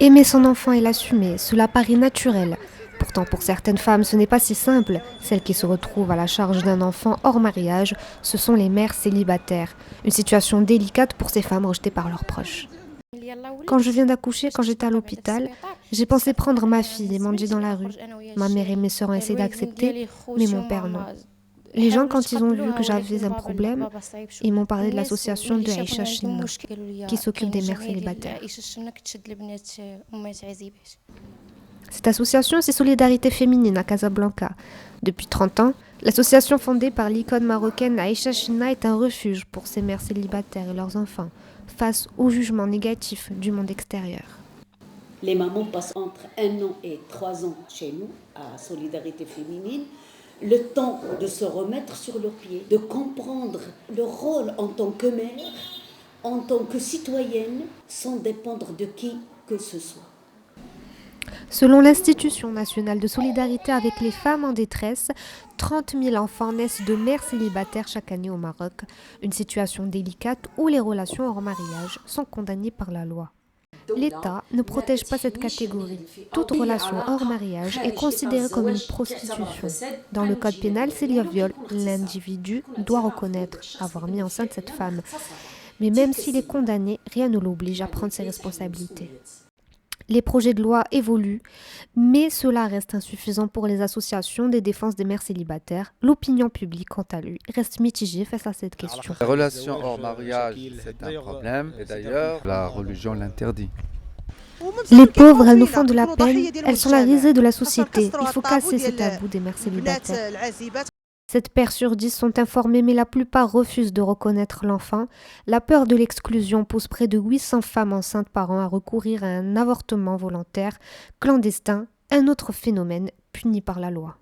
Aimer son enfant et l'assumer, cela paraît naturel. Pourtant, pour certaines femmes, ce n'est pas si simple. Celles qui se retrouvent à la charge d'un enfant hors mariage, ce sont les mères célibataires. Une situation délicate pour ces femmes rejetées par leurs proches. Quand je viens d'accoucher, quand j'étais à l'hôpital, j'ai pensé prendre ma fille et manger dans la rue. Ma mère et mes sœurs ont essayé d'accepter, mais mon père non. Les gens, quand ils ont vu que j'avais un problème, ils m'ont parlé de l'association de Aïcha Chine, qui s'occupe des mères célibataires. Cette association, c'est Solidarité Féminine à Casablanca. Depuis 30 ans, l'association fondée par l'icône marocaine Aïcha China est un refuge pour ces mères célibataires et leurs enfants, face au jugement négatif du monde extérieur. Les mamans passent entre 1 an et 3 ans chez nous, à Solidarité Féminine, le temps de se remettre sur leurs pieds, de comprendre leur rôle en tant que mère, en tant que citoyenne, sans dépendre de qui que ce soit. Selon l'Institution nationale de solidarité avec les femmes en détresse, 30 000 enfants naissent de mères célibataires chaque année au Maroc, une situation délicate où les relations hors mariage sont condamnées par la loi. L'État ne protège pas cette catégorie. Toute relation hors mariage est considérée comme une prostitution. Dans le code pénal, s'il y a viol, l'individu doit reconnaître avoir mis enceinte cette femme. Mais même s'il est condamné, rien ne l'oblige à prendre ses responsabilités. Les projets de loi évoluent, mais cela reste insuffisant pour les associations des défenses des mères célibataires. L'opinion publique, quant à lui, reste mitigée face à cette question. Les relations hors mariage, c'est un problème. Et d'ailleurs, la religion l'interdit. Les pauvres, elles nous font de la peine, elles sont la risée de la société. Il faut casser ce tabou des mères célibataires. 7 pères sur 10 sont informés, mais la plupart refusent de reconnaître l'enfant. La peur de l'exclusion pousse près de 800 femmes enceintes par an à recourir à un avortement volontaire, clandestin, un autre phénomène puni par la loi.